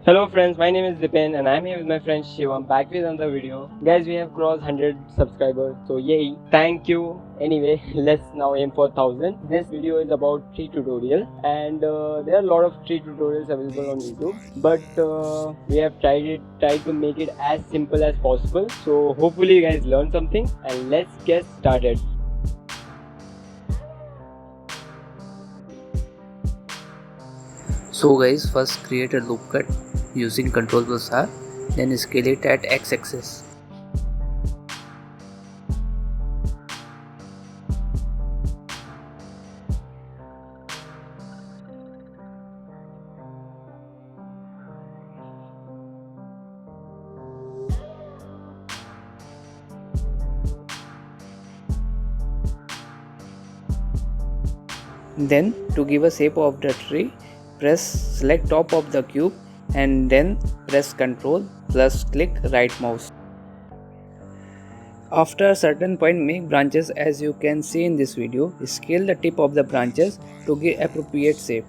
Hello friends, my name is Dipin and I'm here with my friend Shiv. I'm back with another video. Guys, we have crossed 100 subscribers, so yay! Thank you. Anyway, let's now aim for 1000. This video is about tree tutorial, and there are a lot of tree tutorials available on YouTube. But we have tried to make it as simple as possible. So hopefully you guys learn something, and let's get started. So guys, first create a loop cut using Ctrl+R, then scale it at x-axis. Then to give a shape of the tree, select top of the cube and then press Ctrl plus click right mouse. After a certain point, make branches as you can see in this video. Scale the tip of the branches to give appropriate shape.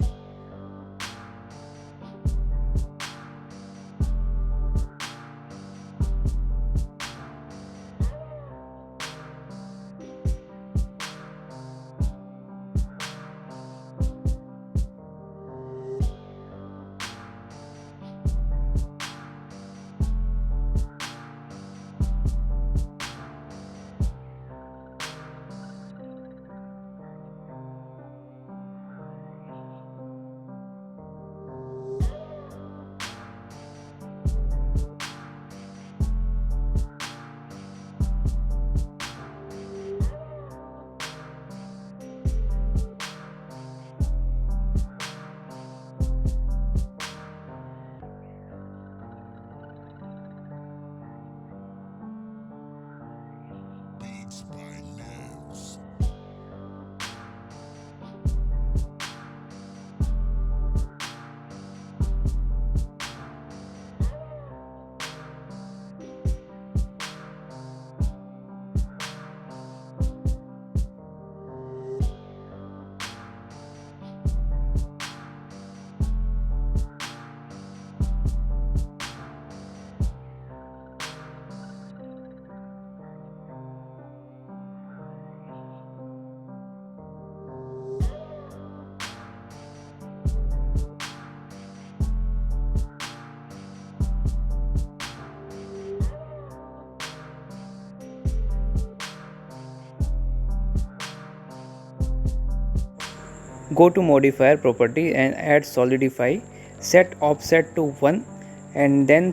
Go to modifier property and add solidify, set offset to 1 and then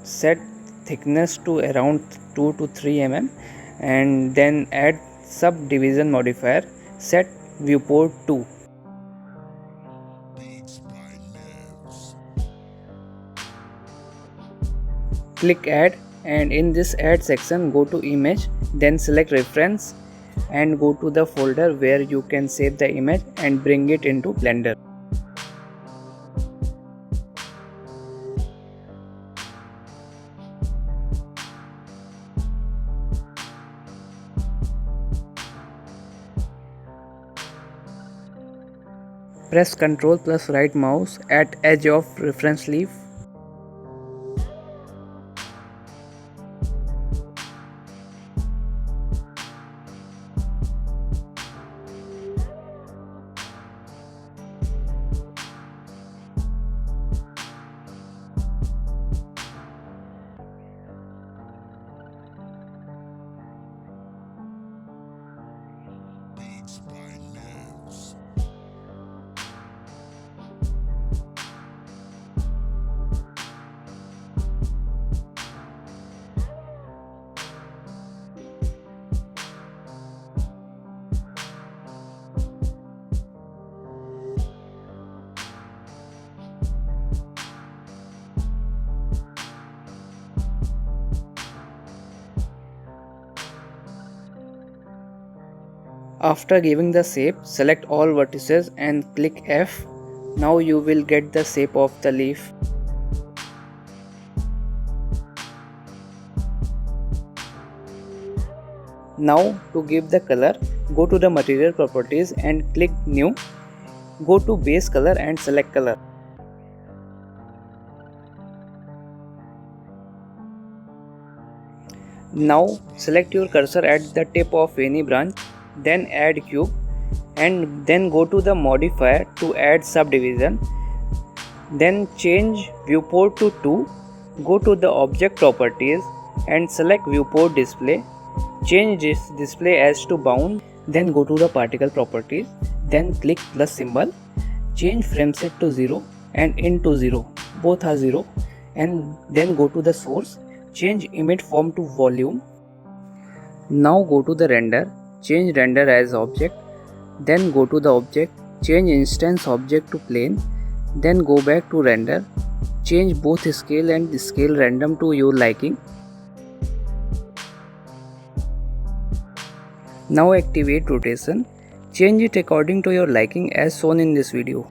set thickness to around 2 to 3 mm and then add subdivision modifier, set viewport to. Click add and in this add section go to image, then select reference and go to the folder where you can save the image and bring it into Blender. Press Ctrl plus right mouse at edge of reference leaf. After giving the shape, select all vertices and click F. Now you will get the shape of the leaf. Now to give the color, go to the material properties and click new. Go to base color and select color. Now select your cursor at the tip of any branch, then add cube, and then go to the modifier to add subdivision. Then change viewport to 2, go to the object properties and select viewport display. Change this display as to bound, then go to the particle properties, then click plus symbol, change frame set to 0 and in to 0, both are 0, and then go to the source, change image form to volume. Now go to the render, change render as object, then go to the object, change instance object to plane, then go back to render, change both scale and scale random to your liking. Now activate rotation, change it according to your liking as shown in this video.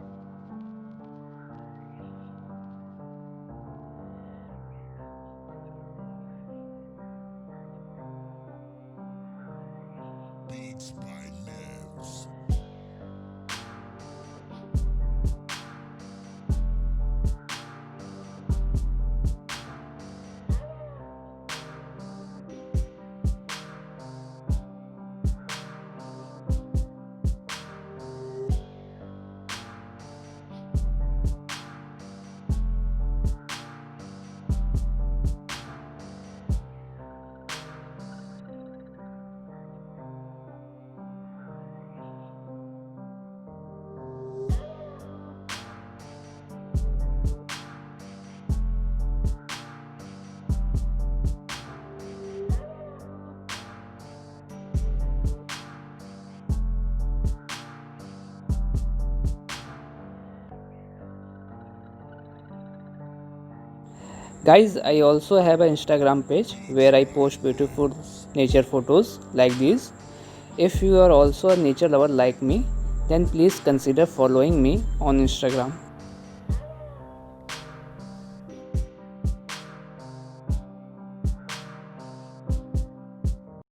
Beats by Nevs. Guys, I also have an Instagram page where I post beautiful nature photos like these. If you are also a nature lover like me, then please consider following me on Instagram.